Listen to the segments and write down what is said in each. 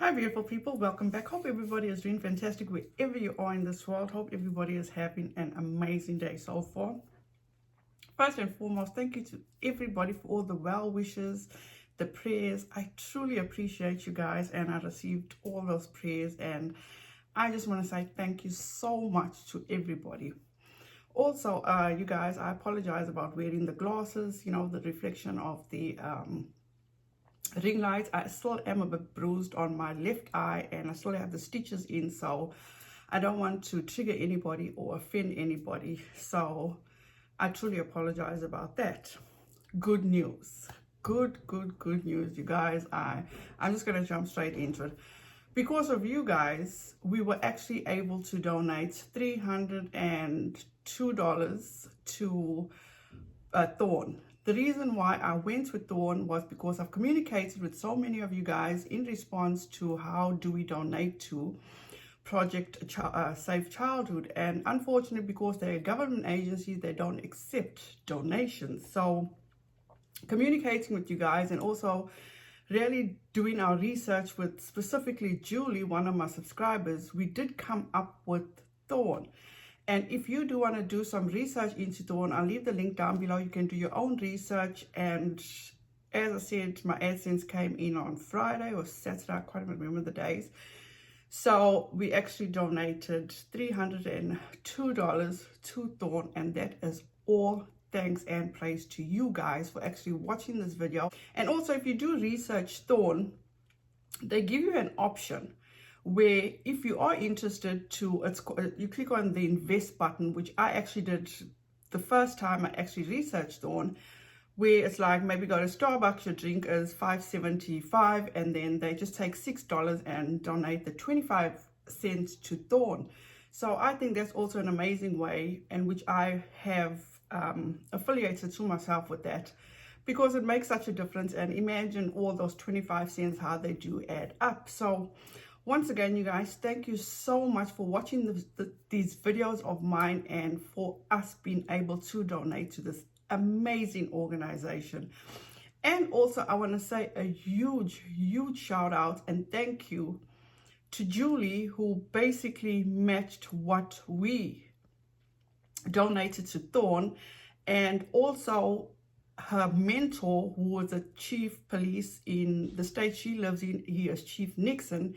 Hi beautiful people, welcome back. Hope everybody is doing fantastic wherever you are in this world. Hope everybody is having an amazing day so far. First and foremost, thank you to everybody for all the well wishes, the prayers. I truly appreciate you guys, and I received all those prayers, and I just want to say thank you so much to everybody. Also, you guys, I apologize about wearing the glasses, you know, the reflection of the ring lights. I still am a bit bruised on my left eye, and I still have the stitches in, so I don't want to trigger anybody or offend anybody, so I truly apologize about that. Good news, good news, you guys. I'm just gonna jump straight into it. Because of you guys, we were actually able to donate $302 to Thorn. The reason why I went with Thorn was because I've communicated with so many of you guys in response to how do we donate to Project Safe Childhood, and unfortunately, because they're a government agency, they don't accept donations. So communicating with you guys and also really doing our research with specifically Julie, one of my subscribers, we did come up with Thorn. And if you do want to do some research into Thorn, I'll leave the link down below. You can do your own research. And as I said, my AdSense came in on Friday or Saturday, I can't remember the days. So we actually donated $302 to Thorn, and that is all thanks and praise to you guys for actually watching this video. And also, if you do research Thorn, they give you an option where if you are interested to, you click on the invest button, which I actually did the first time I actually researched Thorn, where it's like maybe go to Starbucks, your drink is $5.75, and then they just take $6 and donate the 25 cents to Thorn. So I think that's also an amazing way, in which I have affiliated to myself with that, because it makes such a difference. And imagine all those 25 cents, how they do add up. So once again, you guys, thank you so much for watching these videos of mine and for us being able to donate to this amazing organization. And also, I want to say a huge shout out and thank you to Julie, who basically matched what we donated to Thorn, and also her mentor, who was a chief police in the state she lives in. He is Chief Nixon.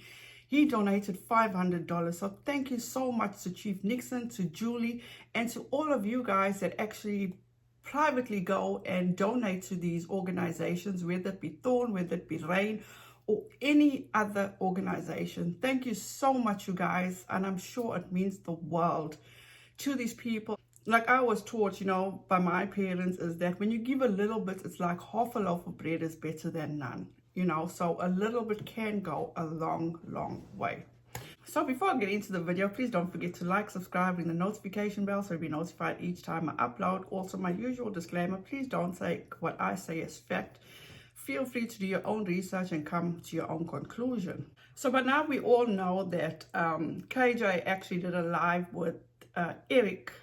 He donated $500. So thank you so much to Chief Nixon, to Julie, and to all of you guys that actually privately go and donate to these organizations, whether it be Thorn, whether it be RAIN, or any other organization. Thank you so much, you guys, and I'm sure it means the world to these people. Like I was taught, you know, by my parents, is that when you give a little bit, it's like half a loaf of bread is better than none, you know, so a little bit can go a long way. So before I get into the video, please don't forget to like, subscribe, ring the notification bell so you'll be notified each time I upload. Also, my usual disclaimer, please don't take what I say as fact. Feel free to do your own research and come to your own conclusion. So by now we all know that KJ actually did a live with Eric,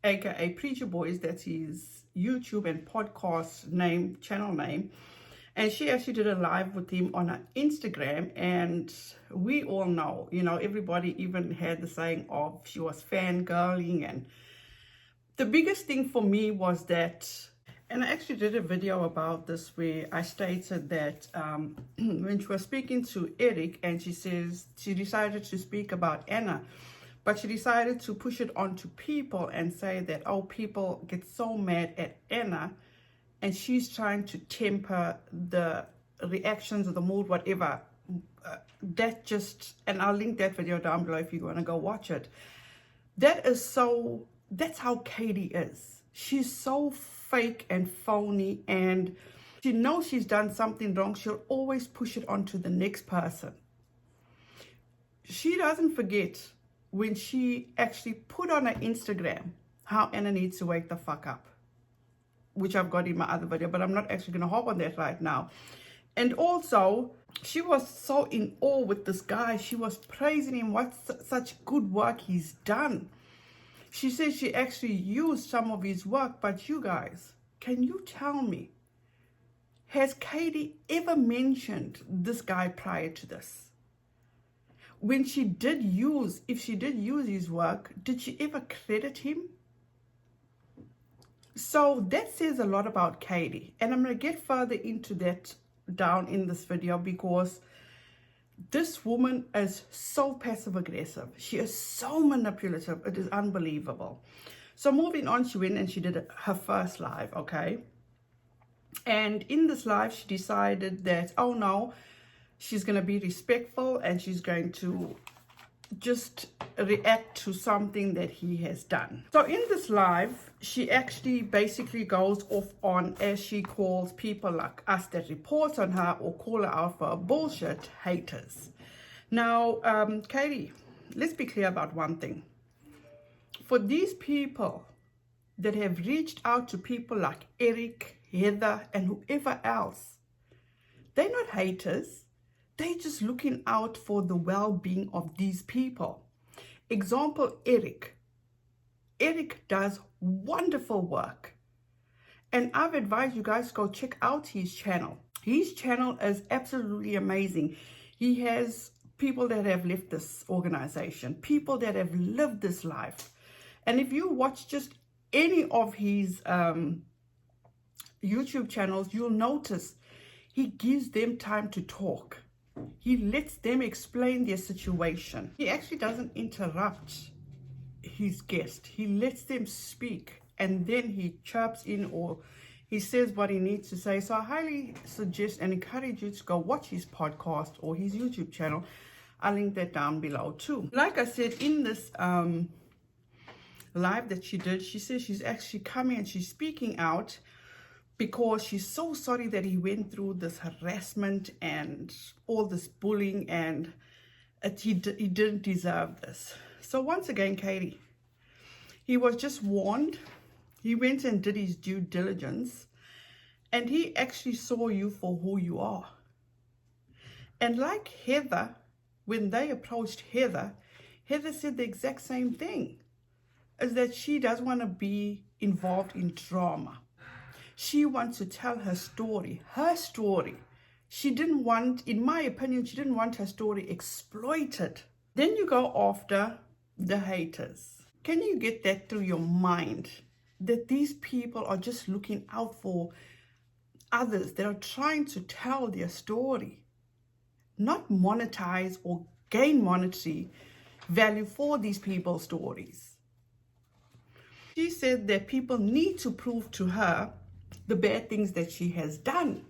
aka Preacher Boys. That's his YouTube and podcast name, channel name. And she actually did a live with him on her Instagram, and we all know, you know, everybody even had the saying of she was fangirling. And the biggest thing for me was that, and I actually did a video about this where I stated that when she was speaking to Eric, and she says she decided to speak about Anna, but she decided to push it onto people and say that, oh, people get so mad at Anna, and she's trying to temper the reactions or the mood, whatever. That just, and I'll link that video down below if you want to go watch it. That's how Katie is. She's so fake and phony, and she knows she's done something wrong. She'll always push it onto the next person. She doesn't forget when she actually put on her Instagram how Anna needs to wake the fuck up, which I've got in my other video, but I'm not actually going to hop on that right now. And also, she was so in awe with this guy. She was praising him, what such good work he's done. She said she actually used some of his work, but you guys, can you tell me, has Katie ever mentioned this guy prior to this? when she did use, if she did use his work, did she ever credit him? So that says a lot about Katie, and I'm going to get further into that down in this video, because this woman is so passive aggressive. She is so manipulative. It is unbelievable. So moving on, she went and she did her first live, okay? And in this live, she decided that, oh no, she's going to be respectful and she's going to just react to something that he has done. So in this live, she actually basically goes off on, as she calls people like us that report on her or call her out for her bullshit, haters. Now, Katie, let's be clear about one thing. For these people that have reached out to people like Eric, Heather, and whoever else, they're not haters. They're just looking out for the well-being of these people. Example, Eric. Eric does wonderful work. And I've advised you guys go check out his channel. His channel is absolutely amazing. He has people that have left this organization, people that have lived this life. And if you watch just any of his YouTube channels, you'll notice he gives them time to talk. He lets them explain their situation. He actually doesn't interrupt his guest. He lets them speak, and then he chirps in or he says what he needs to say. So I highly suggest and encourage you to go watch his podcast or his YouTube channel. I'll link that down below too. Like I said, in this live that she did, she says she's actually coming and she's speaking out because she's so sorry that he went through this harassment and all this bullying, and he didn't deserve this. So once again, Katie, he was just warned. He went and did his due diligence, and he actually saw you for who you are. And like Heather, when they approached Heather, Heather said the exact same thing, is that she doesn't want to be involved in drama. She wants to tell her story, her story. She didn't want, in my opinion, she didn't want her story exploited. Then you go after the haters. Can you get that through your mind? That these people are just looking out for others. They are trying to tell their story, not monetize or gain monetary value for these people's stories. She said that people need to prove to her the bad things that she has done.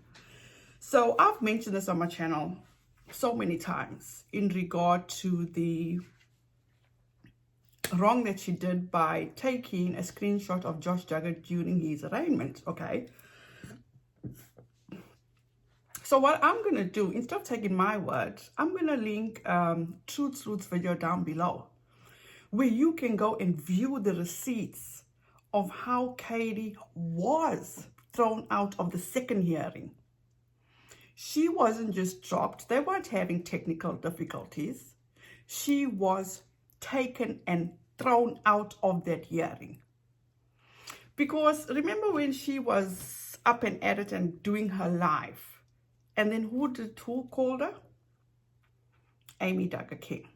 So I've mentioned this on my channel so many times in regard to the wrong that she did by taking a screenshot of Josh Duggar during his arraignment, okay? So what I'm going to do, instead of taking my word, I'm going to link Truth's video down below, where you can go and view the receipts of how Katie was thrown out of the second hearing. She wasn't just dropped. They weren't having technical difficulties. She was taken and thrown out of that hearing. Because remember when she was up and at it and doing her live, and then who called her? Amy Duggar King.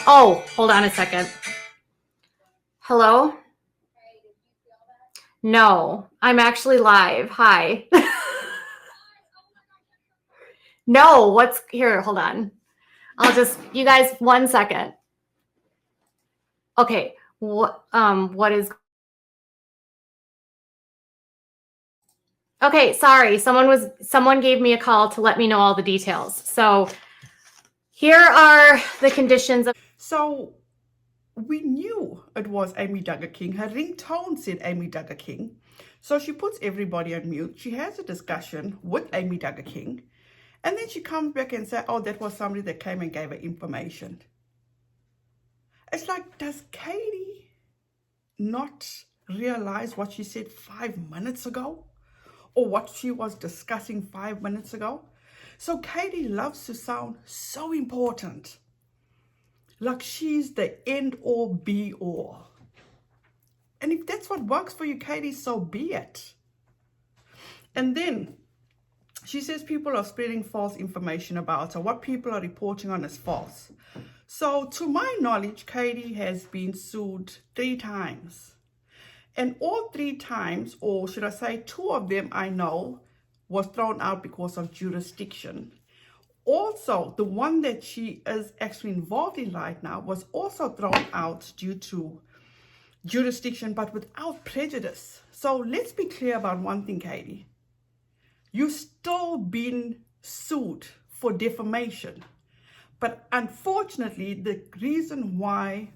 Oh, hold on a second. Hello? No, I'm actually live. Hi. No, what's here? Hold on. I'll just, you guys, 1 second. Okay. What is, okay, sorry. Someone gave me a call to let me know all the details. So here are the conditions of. So we knew it was Amy Duggar King. Her ringtone said Amy Duggar King. So she puts everybody on mute. She has a discussion with Amy Duggar King. And then she comes back and says, oh, that was somebody that came and gave her information. It's like, does Katie not realize what she said 5 minutes ago? Or what she was discussing 5 minutes ago? So Katie loves to sound so important. Like she's the end all be all. And if that's what works for you, Katie, so be it. And then she says people are spreading false information about her. What people are reporting on is false. So to my knowledge, Katie has been sued 3 times. And all 3 times, or should I say 2 of them I know, was thrown out because of jurisdiction. Also, the one that she is actually involved in right now was also thrown out due to jurisdiction, but without prejudice. So let's be clear about one thing, Katie. You've still been sued for defamation. But unfortunately, the reason why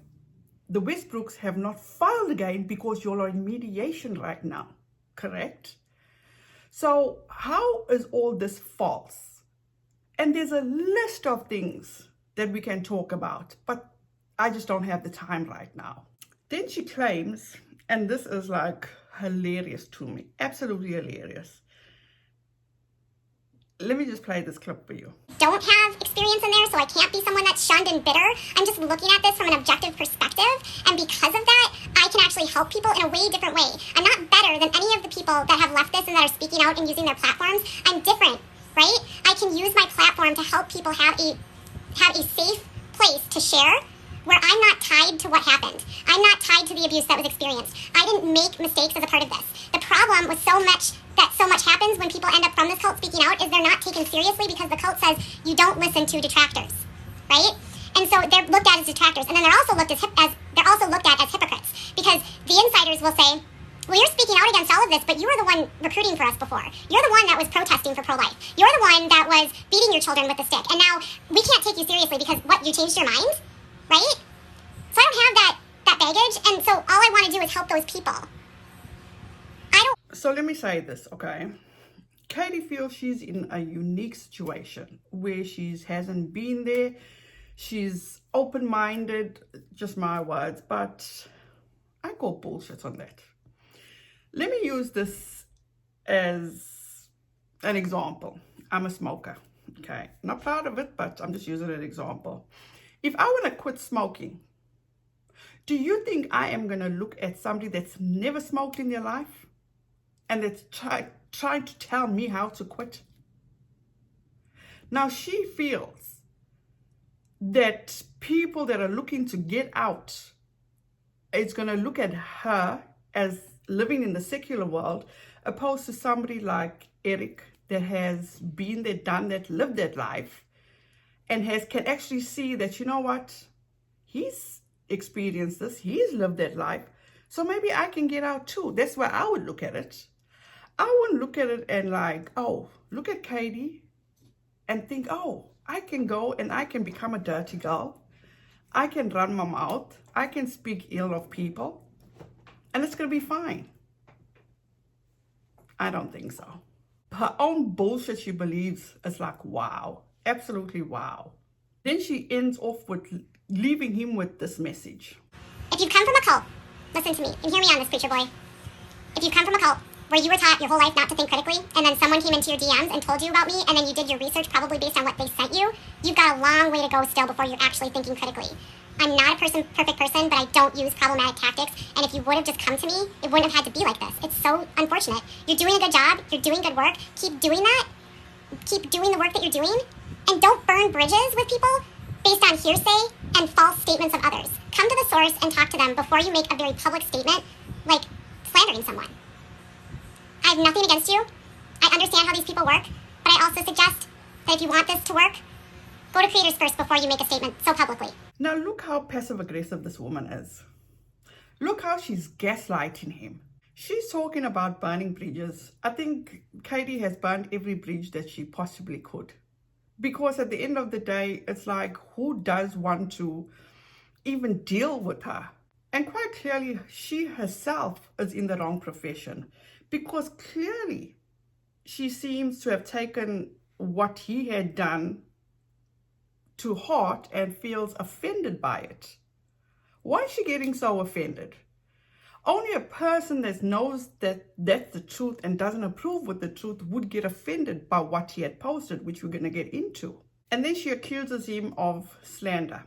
the Westbrooks have not filed again because you're in mediation right now, correct? So how is all this false? And there's a list of things that we can talk about, but I just don't have the time right now. Then she claims, and this is like hilarious to me, absolutely hilarious. Let me just play this clip for you. Don't have experience in there, so I can't be someone that's shunned and bitter. I'm just looking at this from an objective perspective, and because of that, I can actually help people in a way different way. I'm not better than any of the people that have left this and that are speaking out and using their platforms. I'm different, right? I can use my platform to help people have a safe place to share where I'm not tied to what happened. I'm not tied to the abuse that was experienced. I didn't make mistakes as a part of this. The problem with so much happens when people end up from this cult speaking out is they're not taken seriously because the cult says you don't listen to detractors, right? And so they're looked at as detractors, and then they're also looked at as hypocrites because the insiders will say, well, you're speaking out against all of this, but you were the one recruiting for us before. You're the one that was protesting for pro-life. You're the one that was beating your children with a stick, and now we can't take you seriously because what, you changed your mind, right? So I don't have that baggage, and so all I want to do is help those people. So let me say this, okay? Katie feels she's in a unique situation where she hasn't been there. She's open-minded, just my words, but I call bullshit on that. Let me use this as an example. I'm a smoker, okay? Not proud of it, but I'm just using an example. If I want to quit smoking, do you think I am going to look at somebody that's never smoked in their life and that's trying to tell me how to quit? Now, she feels that people that are looking to get out is going to look at her as living in the secular world, opposed to somebody like Eric that has been there, done that, lived that life, and can actually see that, you know what, he's experienced this, he's lived that life, so maybe I can get out too. That's where I would look at it. I wouldn't look at it and like, oh, look at Katie and think, oh, I can go and I can become a dirty girl. I can run my mouth. I can speak ill of people. And it's going to be fine. I don't think so. Her own bullshit she believes is like, wow, absolutely wow. Then she ends off with leaving him with this message. If you come from a cult, listen to me and hear me on this, preacher boy. If you come from a cult where you were taught your whole life not to think critically, and then someone came into your DMs and told you about me, and then you did your research probably based on what they sent you, you've got a long way to go still before you're actually thinking critically. I'm not a perfect person, but I don't use problematic tactics, and if you would have just come to me, it wouldn't have had to be like this. It's so unfortunate. You're doing a good job, you're doing good work, keep doing that, keep doing the work that you're doing, and don't burn bridges with people based on hearsay and false statements of others. Come to the source and talk to them before you make a very public statement, like slandering someone. I have nothing against you. I understand how these people work, but I also suggest that if you want this to work, go to creators first before you make a statement so publicly. Now look how passive-aggressive this woman is. Look how she's gaslighting him. She's talking about burning bridges. I think Katie has burned every bridge that she possibly could. Because at the end of the day, it's like, who does want to even deal with her? And quite clearly, she herself is in the wrong profession. Because clearly, she seems to have taken what he had done to heart and feels offended by it. Why is she getting so offended? Only a person that knows that that's the truth and doesn't approve with the truth would get offended by what he had posted, which we're going to get into. And then she accuses him of slander.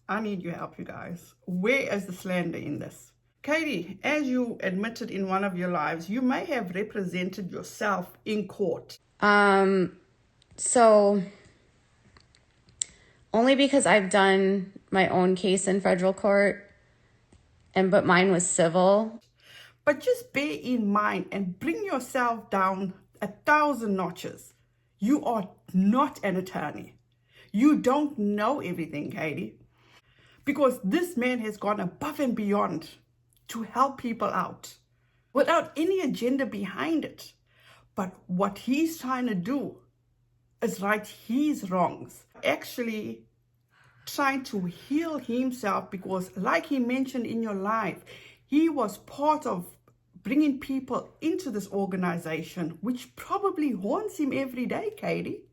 I need your help, you guys. Where is the slander in this? Katie, as you admitted in one of your lives, you may have represented yourself in court. So only because I've done my own case in federal court, but mine was civil. But just bear in mind and bring yourself down 1,000 notches. You are not an attorney. You don't know everything, Katie. Because this man has gone above and beyond to help people out without any agenda behind it. But what he's trying to do is right his wrongs. Actually trying to heal himself because, like he mentioned in your life, he was part of bringing people into this organization, which probably haunts him every day, Katie.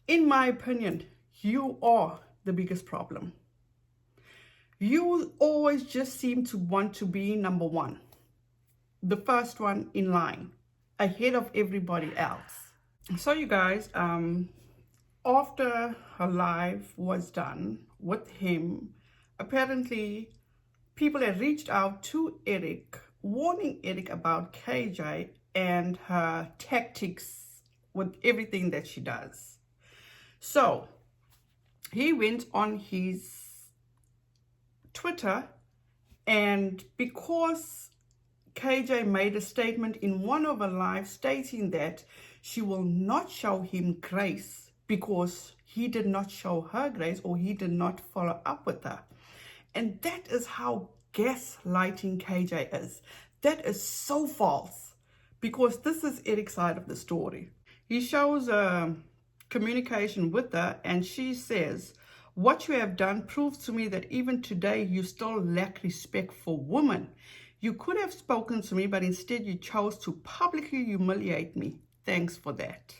In my opinion, you are the biggest problem. You always just seem to want to be number one, the first one in line, ahead of everybody else. So you guys, after her live was done with him, apparently people had reached out to Eric, warning Eric about KJ and her tactics with everything that she does. So he went on his Twitter, and because KJ made a statement in one of her lives stating that she will not show him grace because he did not show her grace or he did not follow up with her. And that is how gaslighting KJ is. That is so false, because this is Eric's side of the story. He shows communication with her, and she says, "What you have done proves to me that even today you still lack respect for women. You could have spoken to me, but instead you chose to publicly humiliate me. Thanks for that."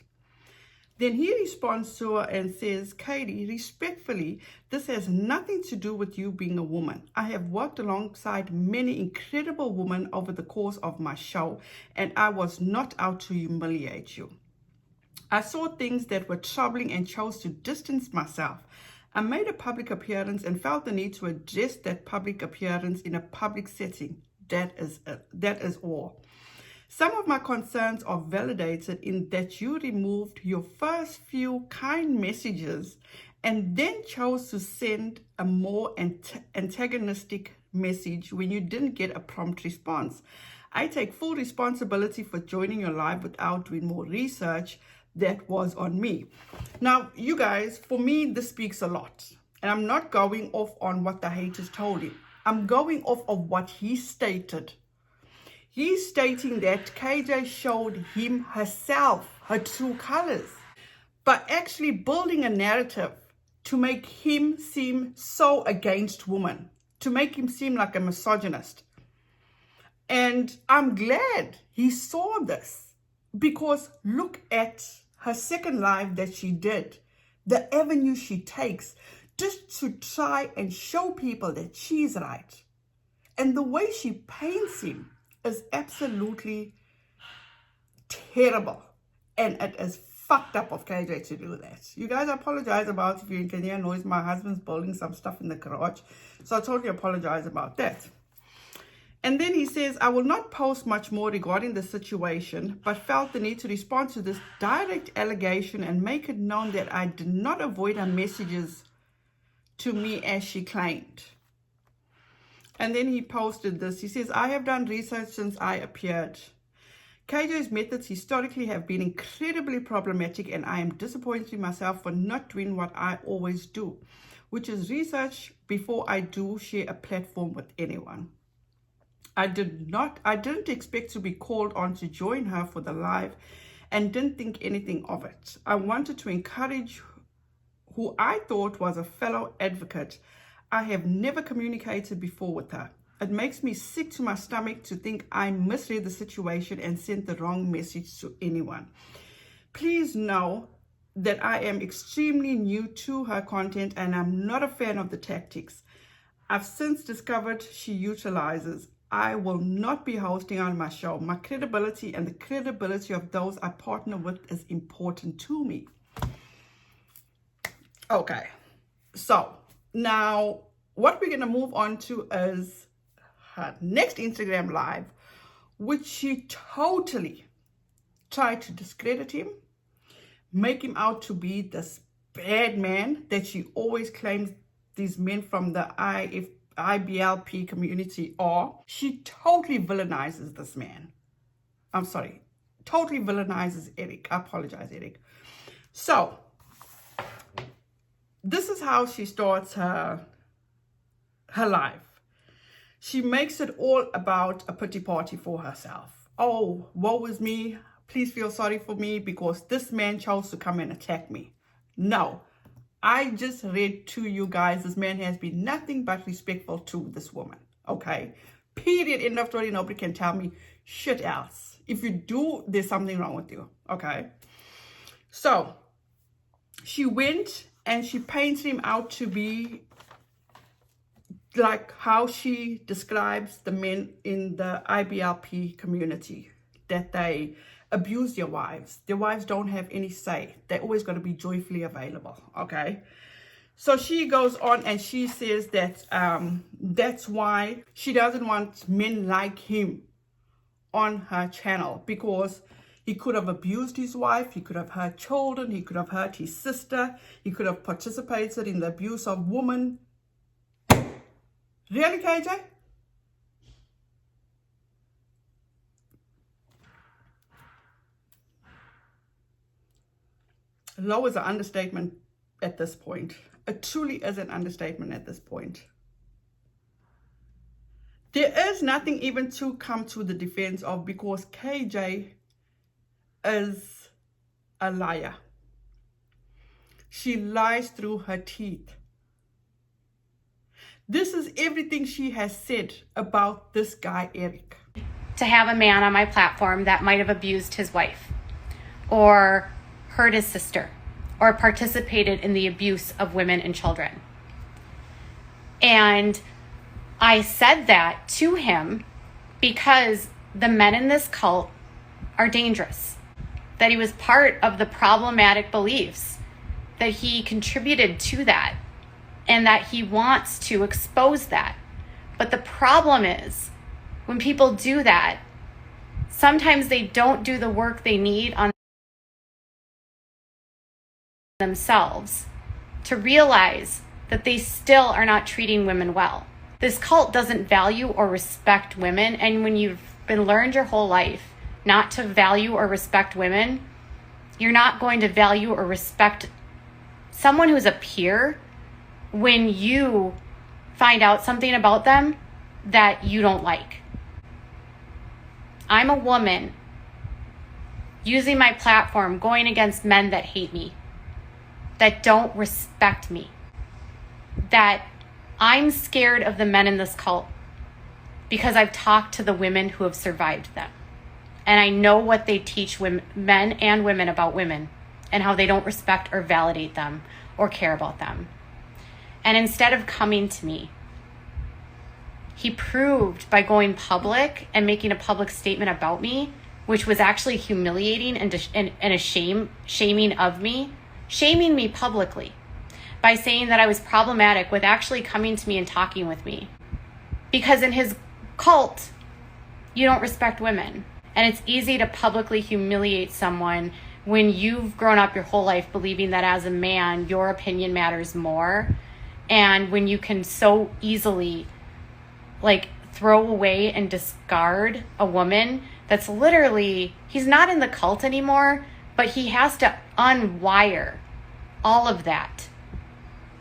Then he responds to her and says, "Katie, respectfully, this has nothing to do with you being a woman. I have worked alongside many incredible women over the course of my show, and I was not out to humiliate you. I saw things that were troubling and chose to distance myself. I made a public appearance and felt the need to address that public appearance in a public setting. That is all. Some of my concerns are validated in that you removed your first few kind messages and then chose to send a more antagonistic message when you didn't get a prompt response. I take full responsibility for joining your live without doing more research. That was on me." Now, you guys, for me, this speaks a lot. And I'm not going off on what the haters told him. I'm going off of what he stated. He's stating that KJ showed him herself, her true colors, but actually building a narrative to make him seem so against women, to make him seem like a misogynist. And I'm glad he saw this, because look at her second live that she did, the avenue she takes just to try and show people that she's right. And the way she paints him is absolutely terrible. And it is fucked up of KJ to do that. You guys, I apologize about if you can hear noise. My husband's building some stuff in the garage. So I totally apologize about that. And then he says, "I will not post much more regarding the situation, but felt the need to respond to this direct allegation and make it known that I did not avoid her messages to me as she claimed." And then he posted this. He says, "I have done research since I appeared. KJ's methods historically have been incredibly problematic, and I am disappointed in myself for not doing what I always do, which is research before I do share a platform with anyone. I didn't expect to be called on to join her for the live and didn't think anything of it. I wanted to encourage who I thought was a fellow advocate. I have never communicated before with her. It makes me sick to my stomach to think I misread the situation and sent the wrong message to anyone. Please know that I am extremely new to her content and I'm not a fan of the tactics I've since discovered she utilizes. I will not be hosting on my show. My credibility and the credibility of those I partner with is important to me." Okay, so now what we're going to move on to is her next Instagram live, which she totally tried to discredit him, make him out to be this bad man that she always claims these men from the IBLP community are, she totally villainizes this man. I'm sorry, totally villainizes Eric. I apologize, Eric. So, this is how she starts her life. She makes it all about a pity party for herself. Oh, woe is me. Please feel sorry for me because this man chose to come and attack me. No, I just read to you guys, this man has been nothing but respectful to this woman. Okay? Period. End of story. Nobody can tell me shit else. If you do, there's something wrong with you. Okay? So, she went and she paints him out to be like how she describes the men in the IBLP community, that they abuse their wives. Their wives don't have any say. They're always going to be joyfully available. Okay? So she goes on and she says that that's why she doesn't want men like him on her channel, because he could have abused his wife, he could have hurt children, he could have hurt his sister, he could have participated in the abuse of women. Really, KJ? Low is an understatement at this point. It truly is an understatement at this point. There is nothing even to come to the defense of, because KJ is a liar. She lies through her teeth. This is everything she has said about this guy, Eric. To have a man on my platform that might have abused his wife or hurt his sister or participated in the abuse of women and children. And I said that to him because the men in this cult are dangerous, that he was part of the problematic beliefs, that he contributed to that, and that he wants to expose that. But the problem is, when people do that, sometimes they don't do the work they need on themselves to realize that they still are not treating women well. This cult doesn't value or respect women, and when you've been learned your whole life not to value or respect women, you're not going to value or respect someone who's a peer when you find out something about them that you don't like. I'm a woman using my platform, going against men that hate me, that don't respect me, that I'm scared of the men in this cult because I've talked to the women who have survived them. And I know what they teach women, men and women about women, and how they don't respect or validate them or care about them. And instead of coming to me, he proved by going public and making a public statement about me, which was actually humiliating and a shaming of me, shaming me publicly by saying that I was problematic, with actually coming to me and talking with me. Because in his cult, you don't respect women. And it's easy to publicly humiliate someone when you've grown up your whole life believing that as a man, your opinion matters more. And when you can so easily throw away and discard a woman that's literally, he's not in the cult anymore, but he has to unwire all of that.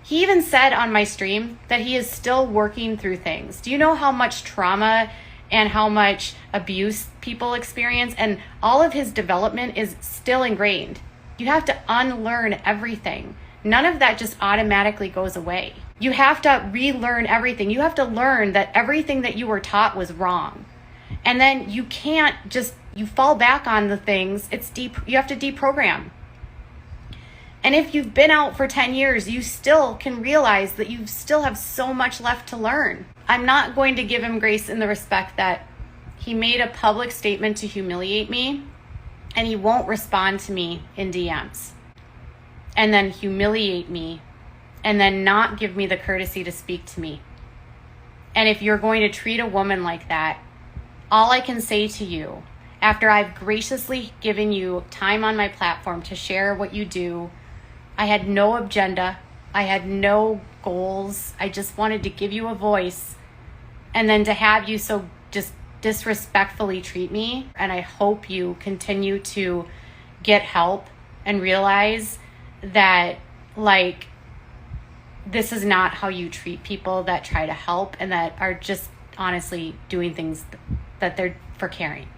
He even said on my stream that he is still working through things. Do you know how much trauma and how much abuse people experience? And all of his development is still ingrained. You have to unlearn everything. None of that just automatically goes away. You have to relearn everything. You have to learn that everything that you were taught was wrong. And then you can't just, you fall back on the things, you have to deprogram. And if you've been out for 10 years, you still can realize that you still have so much left to learn. I'm not going to give him grace in the respect that he made a public statement to humiliate me, and he won't respond to me in DMs, and then humiliate me, and then not give me the courtesy to speak to me. And if you're going to treat a woman like that, all I can say to you, after I've graciously given you time on my platform to share what you do I had no agenda. I had no goals. I just wanted to give you a voice. And then to have you so just disrespectfully treat me. And I hope you continue to get help and realize that, like, this is not how you treat people that try to help and that are just honestly doing things that they're for caring.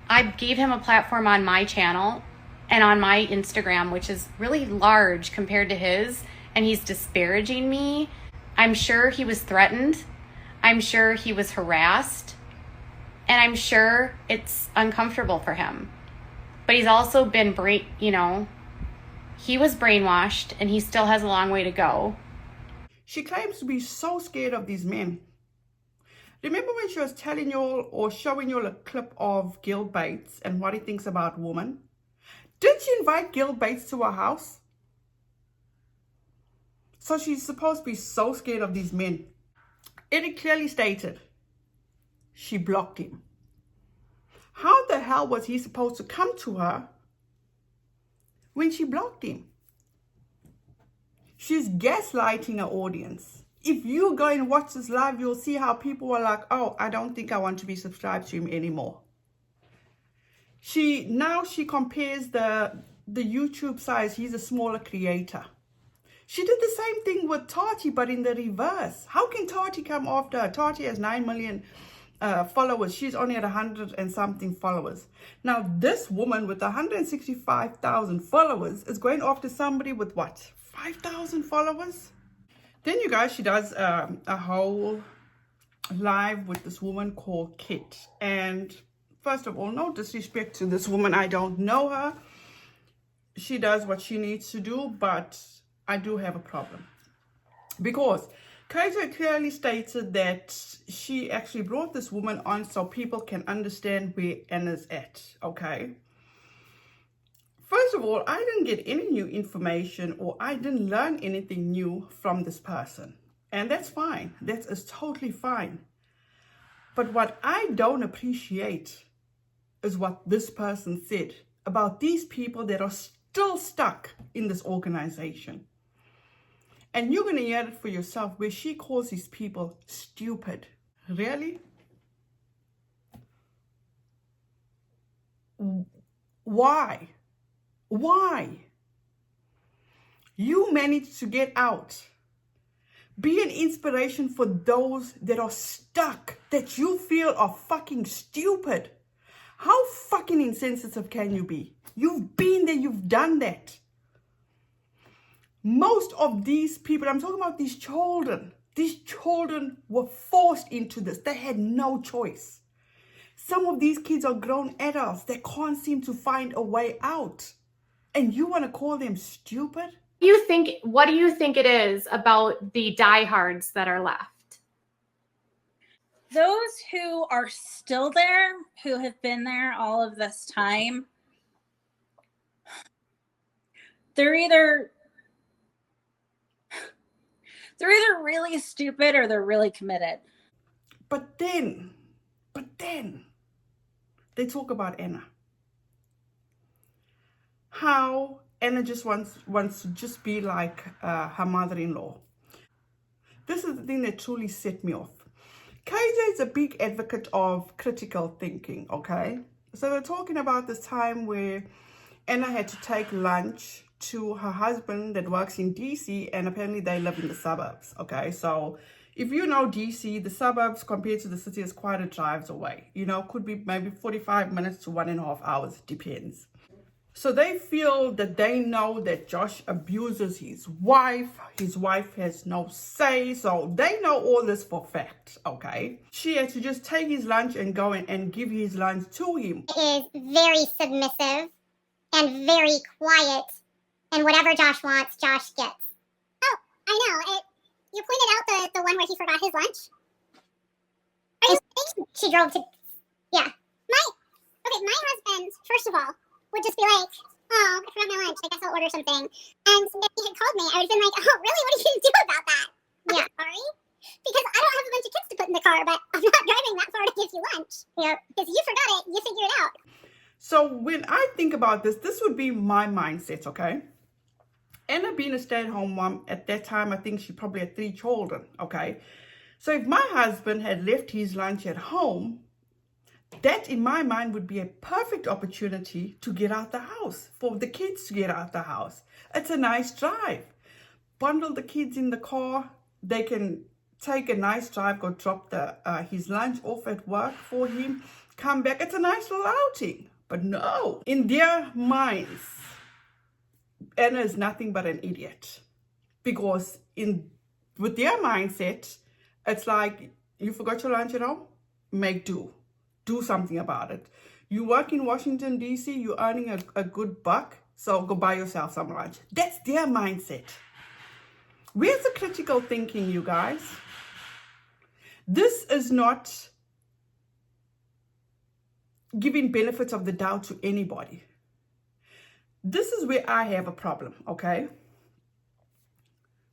I gave him a platform on my channel and on my Instagram, which is really large compared to his, and he's disparaging me. I'm sure he was threatened. I'm sure he was harassed. And I'm sure it's uncomfortable for him. But he's also been, he was brainwashed and he still has a long way to go. She claims to be so scared of these men. Remember when she was telling you all or showing you all a clip of Gil Bates and what he thinks about women? Did she invite Gil Bates to her house? So she's supposed to be so scared of these men. Eric clearly stated she blocked him. How the hell was he supposed to come to her when she blocked him? She's gaslighting her audience. If you go and watch this live, you'll see how people are like, oh, I don't think I want to be subscribed to him anymore. She compares the YouTube size. He's a smaller creator. She did the same thing with Tati, but in the reverse. How can Tati come after her? Tati has 9 million followers. She's only at 100 and something followers. Now, this woman with 165,000 followers is going after somebody with what? 5,000 followers? Then, you guys, she does a whole live with this woman called Kit. And first of all, no disrespect to this woman. I don't know her. She does what she needs to do, but I do have a problem. Because KJ clearly stated that she actually brought this woman on so people can understand where Anna's at, okay? First of all, I didn't get any new information or I didn't learn anything new from this person. And that's fine. That is totally fine. But what I don't appreciate is what this person said about these people that are still stuck in this organization. And you're going to hear it for yourself where she calls these people stupid. Really? Why? Why? You managed to get out. Be an inspiration for those that are stuck, that you feel are fucking stupid. How fucking insensitive can you be? You've been there, you've done that. Most of these people, I'm talking about these children were forced into this. They had no choice. Some of these kids are grown adults that can't seem to find a way out. And you want to call them stupid? What do you think it is about the diehards that are left? Those who are still there, who have been there all of this time, they're either really stupid or they're really committed. But then, they talk about Anna. How Anna just wants to just be like her mother-in-law. This is the thing that truly set me off. KJ is a big advocate of critical thinking, okay? So they're talking about this time where Anna had to take lunch to her husband that works in DC, and apparently they live in the suburbs, okay? So if you know DC, the suburbs compared to the city is quite a drive away. You know, could be maybe 45 minutes to 1.5 hours, depends. So they feel that they know that Josh abuses his wife has no say, so they know all this for fact, okay? She had to just take his lunch and go in and give his lunch to him. Is very submissive and very quiet, and whatever Josh wants, Josh gets. Oh, I know. You pointed out the one where he forgot his lunch. She drove to, yeah. My husband, first of all, would just be like, oh, I forgot my lunch. I guess I'll order something. And if he had called me, I would have been like, oh, really? What are you going to do about that? Yeah. Sorry? Because I don't have a bunch of kids to put in the car, but I'm not driving that far to give you lunch. Yeah. Because you forgot it. You figure it out. So when I think about this would be my mindset, okay? Anna being a stay-at-home mom, at that time, I think she probably had 3 children, okay? So if my husband had left his lunch at home, that in my mind would be a perfect opportunity to get out the house, for the kids to get out the house. It's a nice drive. Bundle the kids in the car. They can take a nice drive, go drop his lunch off at work for him, come back. It's a nice little outing. But no, in their minds, Anna is nothing but an idiot. Because with their mindset, it's like, you forgot your lunch at home? Make do. Do something about it. You work in Washington, D.C., you're earning a good buck, so go buy yourself some lunch. That's their mindset. Where's the critical thinking, you guys? This is not giving benefits of the doubt to anybody. This is where I have a problem, okay?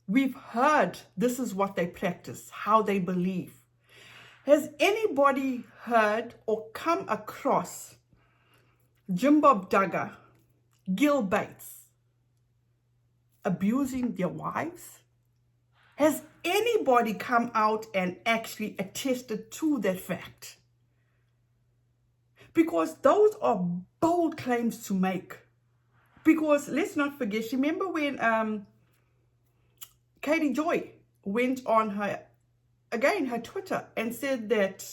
We've heard this is what they practice, how they believe. Has anybody heard or come across Jim Bob Duggar, Gil Bates abusing their wives? Has anybody come out and actually attested to that fact? Because those are bold claims to make. Because let's not forget, remember when Katie Joy went on her Twitter and said that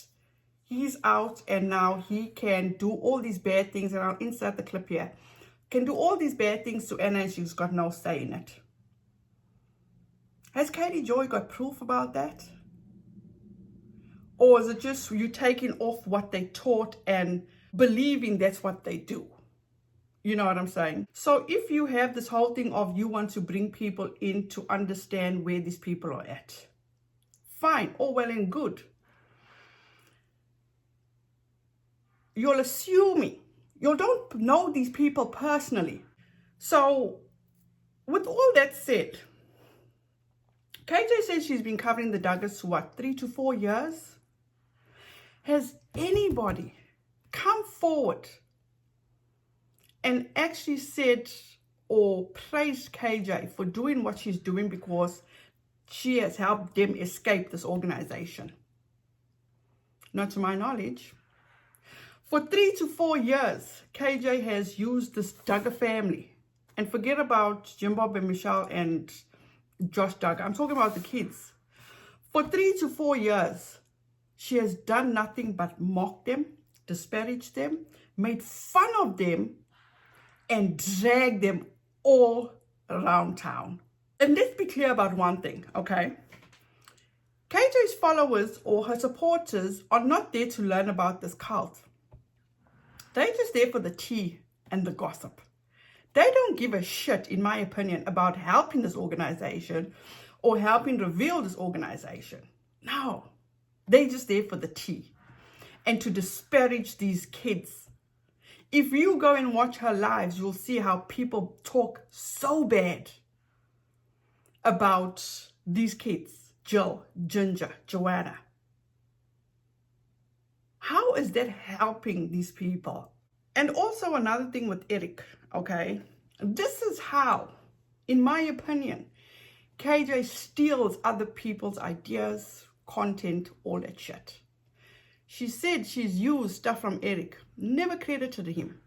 he's out and now he can do all these bad things, and I'll insert the clip here, can do all these bad things to Anna and she's got no say in it. Has Katie Joy got proof about that? Or is it just you taking off what they taught and believing that's what they do? You know what I'm saying? So if you have this whole thing of you want to bring people in to understand where these people are at, fine, all well and good. You're assuming. You don't know these people personally. So with all that said, KJ says she's been covering the Duggars for what, 3 to 4 years? Has anybody come forward and actually said or praised KJ for doing what she's doing because she has helped them escape this organization? Not to my knowledge. For 3 to 4 years, KJ has used this Duggar family. And forget about Jim Bob and Michelle and Josh Duggar. I'm talking about the kids. For 3 to 4 years, she has done nothing but mock them, disparage them, made fun of them, and drag them all around town. And let's be clear about one thing, okay? KJ's followers or her supporters are not there to learn about this cult. They're just there for the tea and the gossip. They don't give a shit, in my opinion, about helping this organization or helping reveal this organization. No, they're just there for the tea and to disparage these kids. If you go and watch her lives, you'll see how people talk so bad about these kids, Jill, Ginger, Joanna. How is that helping these people? And also another thing with Eric, okay? This is how, in my opinion, KJ steals other people's ideas, content, all that shit. She said she's used stuff from Eric, never credited him.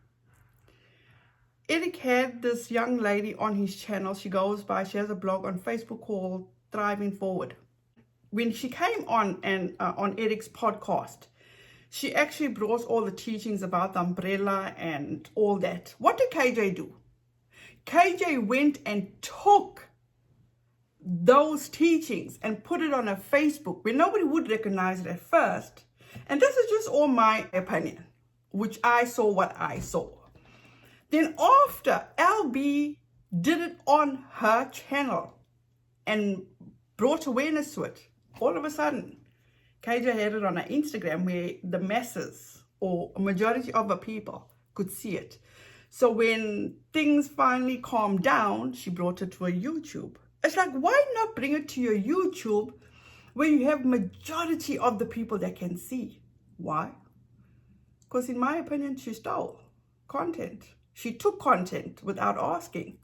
Eric had this young lady on his channel. She has a blog on Facebook called Thriving Forward. When she came on on Eric's podcast, she actually brought all the teachings about the umbrella and all that. What did KJ do? KJ went and took those teachings and put it on her Facebook where nobody would recognize it at first. And this is just all my opinion, which I saw what I saw. Then after LB did it on her channel and brought awareness to it, all of a sudden, KJ had it on her Instagram where the masses or a majority of her people could see it. So when things finally calmed down, she brought it to her YouTube. It's like, why not bring it to your YouTube where you have majority of the people that can see? Why? Because in my opinion, she stole content. She took content without asking.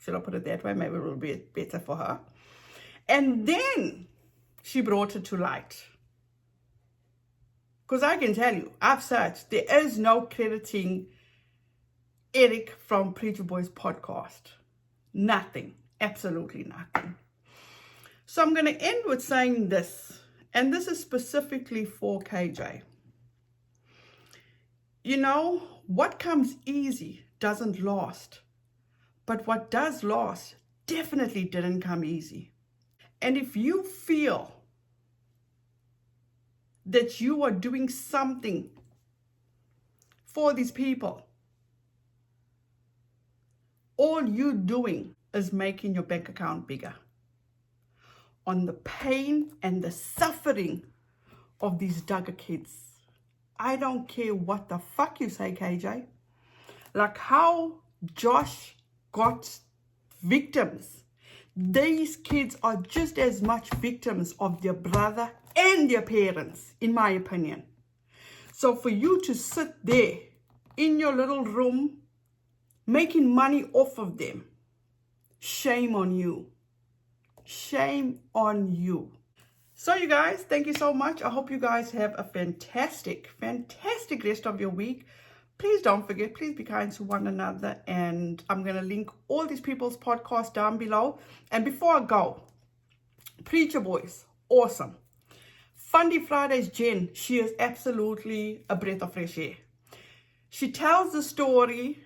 Should I put it that way? Maybe it will be better for her. And then she brought it to light. Because I can tell you, I've searched, there is no crediting Eric from Preacher Boys podcast. Nothing. Absolutely nothing. So I'm going to end with saying this. And this is specifically for KJ. You know, what comes easy doesn't last. But what does last definitely didn't come easy. And if you feel that you are doing something for these people, all you're doing is making your bank account bigger on the pain and the suffering of these Duggar kids. I don't care what the fuck you say, KJ. Like how Josh got victims. These kids are just as much victims of their brother and their parents, in my opinion. So for you to sit there in your little room making money off of them, shame on you. Shame on you. So you guys, thank you so much. I hope you guys have a fantastic rest of your week. Please don't forget, please be kind to one another. And I'm going to link all these people's podcasts down below. And before I go, Preacher Boys, awesome. Fundie Fridays Jen, she is absolutely a breath of fresh air. She tells the story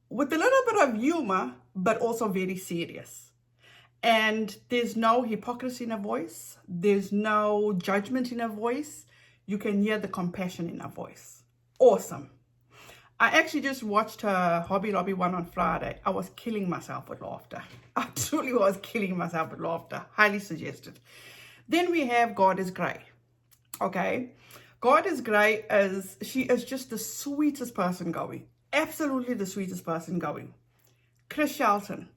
with a little bit of humor, but also very serious. And there's no hypocrisy in her voice. There's no judgment in her voice. You can hear the compassion in her voice. Awesome. I actually just watched her Hobby Lobby one on Friday. I was killing myself with laughter. I truly was killing myself with laughter. Highly suggested. Then we have God is Grey. Okay. God is Grey she is just the sweetest person going. Absolutely the sweetest person going. Shelton.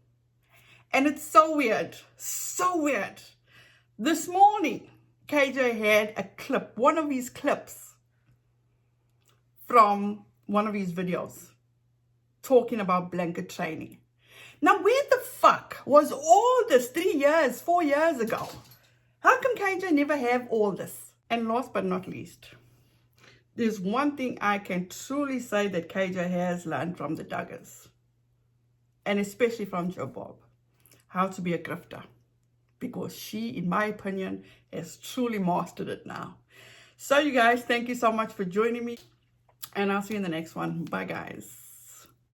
And it's so weird. So weird. This morning, KJ had a clip, one of his clips from one of his videos talking about blanket training. Now, where the fuck was all this 3 years, 4 years ago? How come KJ never have all this? And last but not least, there's one thing I can truly say that KJ has learned from the Duggars, and especially from Joe Bob, how to be a grifter. Because she, in my opinion, has truly mastered it now. So you guys, thank you so much for joining me. And I'll see you in the next one. Bye, guys.